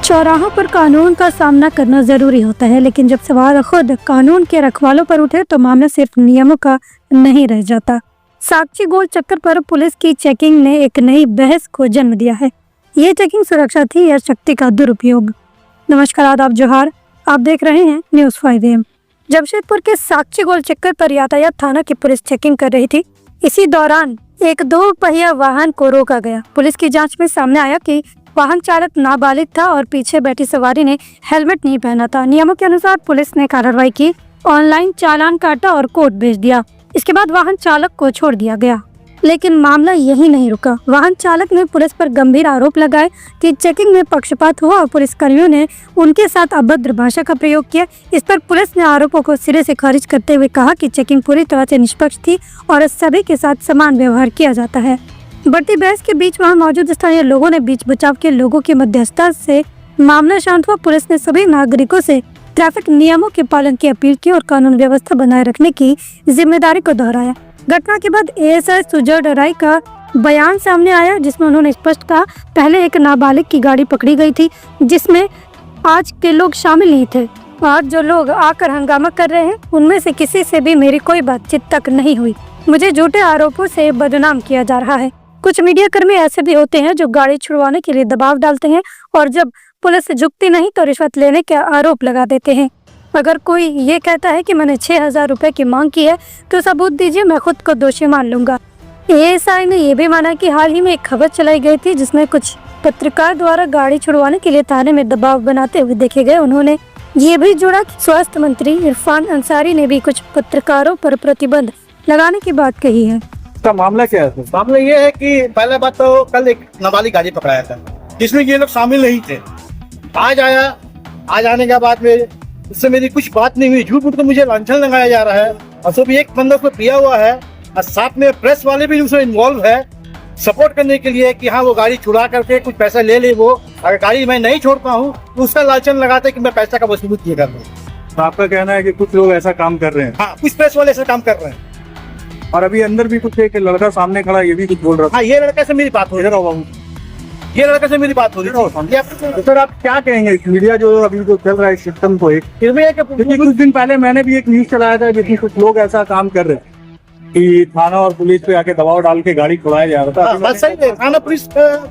चौराहों पर कानून का सामना करना जरूरी होता है, लेकिन जब सवाल खुद कानून के रखवालों पर उठे तो मामला सिर्फ नियमों का नहीं रह जाता। साकची गोल चक्कर पर पुलिस की चेकिंग ने एक नई बहस को जन्म दिया है। ये चेकिंग सुरक्षा थी या शक्ति का दुरुपयोग? नमस्कार, आदाब, जोहार। आप देख रहे हैं न्यूज़ 5 AM। जमशेदपुर के साकची गोल चक्कर पर यातायात थाना की पुलिस चेकिंग कर रही थी। इसी दौरान एक 2 पहिया वाहन को रोका गया। पुलिस की जांच में सामने आया कि वाहन चालक नाबालिग था और पीछे बैठी सवारी ने हेलमेट नहीं पहना था। नियमों के अनुसार पुलिस ने कार्रवाई की, ऑनलाइन चालान काटा और कोर्ट भेज दिया। इसके बाद वाहन चालक को छोड़ दिया गया। लेकिन मामला यही नहीं रुका। वाहन चालक ने पुलिस पर गंभीर आरोप लगाए कि चेकिंग में पक्षपात हुआ और पुलिसकर्मियों ने उनके साथ अभद्र भाषा का प्रयोग किया। इस पर पुलिस ने आरोपों को सिरे से खारिज करते हुए कहा कि चेकिंग पूरी तरह से निष्पक्ष थी और सभी के साथ समान व्यवहार किया जाता है। बढ़ती बहस के बीच वहां मौजूद स्थानीय लोगों ने बीच बचाव के लोगों की मध्यस्थता से मामला शांत हुआ। पुलिस ने सभी नागरिकों से ट्रैफिक नियमों के पालन की अपील की और कानून व्यवस्था बनाए रखने की जिम्मेदारी को दोहराया। घटना के बाद ASI सुजय डराई का बयान सामने आया, जिसमें उन्होंने स्पष्ट कहा, पहले एक नाबालिग की गाड़ी पकड़ी गई थी जिसमें आज के लोग शामिल नहीं थे। आज जो लोग आकर हंगामा कर रहे हैं उनमें से किसी से भी मेरी कोई बातचीत तक नहीं हुई। मुझे झूठे आरोपों से बदनाम किया जा रहा है। कुछ मीडिया कर्मी ऐसे भी होते हैं जो गाड़ी छुड़वाने के लिए दबाव डालते हैं और जब पुलिस झुकती नहीं तो रिश्वत लेने के आरोप लगा देते हैं। अगर कोई ये कहता है कि मैंने 6,000 रुपए की मांग की है तो सबूत दीजिए, मैं खुद को दोषी मान लूंगा। ASI ने यह भी माना कि हाल ही में एक खबर चलाई गई थी जिसमें कुछ पत्रकार द्वारा गाड़ी छुड़वाने के लिए थाने में दबाव बनाते हुए देखे गए। उन्होंने ये भी जोड़ा कि स्वास्थ्य मंत्री इरफान अंसारी ने भी कुछ पत्रकारों पर प्रतिबंध लगाने की बात कही है। इसका मामला क्या है? मामला ये है कि पहले बात तो कल एक नाबालिग गाड़ी पकड़ाया था जिसमें ये लोग शामिल नहीं थे। आज आने के बाद में उससे मेरी कुछ बात नहीं हुई। झूठ मूठ तो मुझे लांछन लगाया जा रहा है और सब एक बंदा उसको पिया हुआ है और साथ में प्रेस वाले भी उसमें इन्वॉल्व है सपोर्ट करने के लिए कि हाँ वो गाड़ी छुड़ा करके कुछ पैसा ले ले। वो अगर गाड़ी मैं नहीं छोड़ता हूँ तो उसका लालचन लगाते कि मैं पैसा का वसूल किया कर दूँ। तो आपका कहना है कि कुछ लोग ऐसा काम कर रहे हैं? हाँ, कुछ प्रेस वाले ऐसा काम कर रहे हैं। और अभी अंदर भी कुछ एक लड़का सामने खड़ा, ये भी कुछ बोल रहा था। हाँ, ये लड़के से मेरी बात हो रही तो सर आप क्या कहेंगे मीडिया जो अभी जो चल रहा है सिस्टम को? क्योंकि कुछ दिन पहले मैंने भी एक न्यूज चलाया था जिसमें कुछ लोग ऐसा काम कर रहे हैं कि थाना और पुलिस पे आके दबाव डाल के गाड़ी छुड़ाया जा रहा था। बस सही है। थाना पुलिस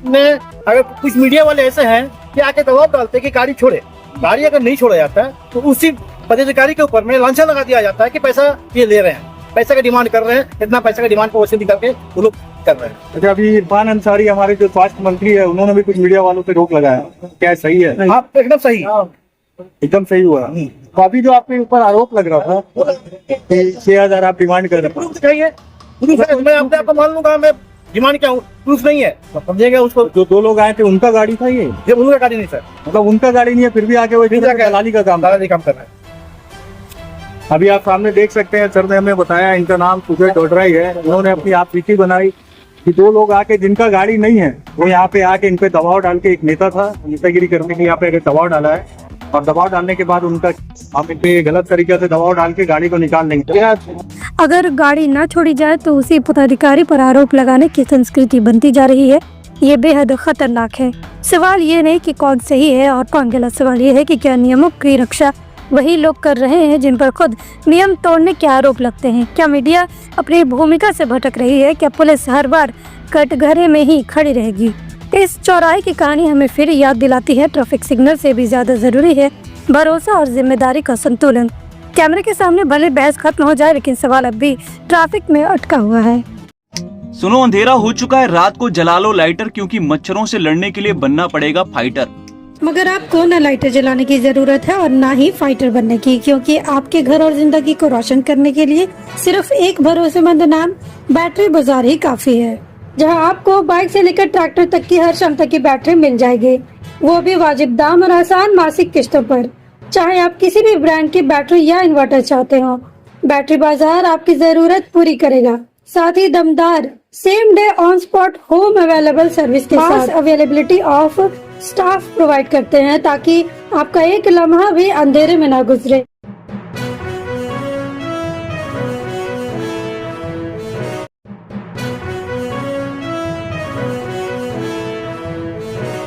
ने अगर कुछ मीडिया वाले ऐसे हैं कि आके दबाव डालते कि गाड़ी छोड़े, गाड़ी अगर नहीं छोड़ा जाता है तो उसी पदाधिकारी के ऊपर में लांछन लगा दिया जाता है कि पैसा ये ले रहे हैं, पैसा का डिमांड कर रहे हैं, इतना पैसा का डिमांड को वसूली करके वो लोग कर रहे हैं। अच्छा, अभी इरफान अंसारी हमारे जो स्वास्थ्य मंत्री है उन्होंने भी कुछ मीडिया वालों पे रोक लगाया, क्या सही है? हाँ, एकदम सही, एकदम सही हुआ। तो अभी जो आपके ऊपर आरोप लग रहा था कि 6,000 आप डिमांड कर रहे हैं, मैं अपने आप को मान लूंगा मैं डिमांड क्या हूँ, प्रूफ नहीं है तो समझेगा उसको। जो 2 लोग आए थे उनका गाड़ी था ये उनका गाड़ी नहीं सर, मतलब उनका गाड़ी नहीं है, फिर भी आके वो दलाली का काम कर रहा है। अभी आप सामने देख सकते हैं, सर ने हमें बताया इनका नाम सुजय डोडराई है। उन्होंने अपनी आप पीटी बनाई कि 2 लोग आके जिनका गाड़ी नहीं है वो यहाँ पे आके इन पे दबाव डाल के, एक नेता था नेतागिरी करने के यहाँ पे दबाव डाला है और दबाव डालने के बाद उनका हम इन पे गलत तरीके से दबाव डाल के गाड़ी को निकाल लेंगे। अगर गाड़ी न छोड़ी जाए तो उसी पदाधिकारी पर आरोप लगाने की संस्कृति बनती जा रही है। ये बेहद खतरनाक है। सवाल ये नहीं कि कौन सही है और कौन गलत, सवाल ये है कि क्या नियमों की रक्षा वही लोग कर रहे हैं जिन पर खुद नियम तोड़ने के आरोप लगते हैं? क्या मीडिया अपनी भूमिका से भटक रही है? क्या पुलिस हर बार कटघरे में ही खड़ी रहेगी? इस चौराहे की कहानी हमें फिर याद दिलाती है, ट्रैफिक सिग्नल से भी ज्यादा जरूरी है भरोसा और जिम्मेदारी का संतुलन। कैमरे के सामने भले बहस खत्म हो जाए, लेकिन सवाल अब भी ट्रैफिक में अटका हुआ है। सुनो, अंधेरा हो चुका है, रात को जला लो लाइटर, क्योंकि मच्छरों से लड़ने के लिए बनना पड़ेगा फाइटर। मगर आपको न लाइटर जलाने की जरूरत है और ना ही फाइटर बनने की, क्योंकि आपके घर और जिंदगी को रोशन करने के लिए सिर्फ एक भरोसेमंद नाम बैटरी बाजार ही काफी है, जहां आपको बाइक से लेकर ट्रैक्टर तक की हर क्षमता की बैटरी मिल जाएगी, वो भी वाजिब दाम और आसान मासिक किस्तों पर। चाहे आप किसी भी ब्रांड की बैटरी या इन्वर्टर चाहते हो, बैटरी बाजार आपकी जरूरत पूरी करेगा। साथ ही दमदार same day on spot home available service के साथ अवेलेबिलिटी ऑफ स्टाफ प्रोवाइड करते हैं ताकि आपका एक लम्हा भी अंधेरे में ना गुजरे।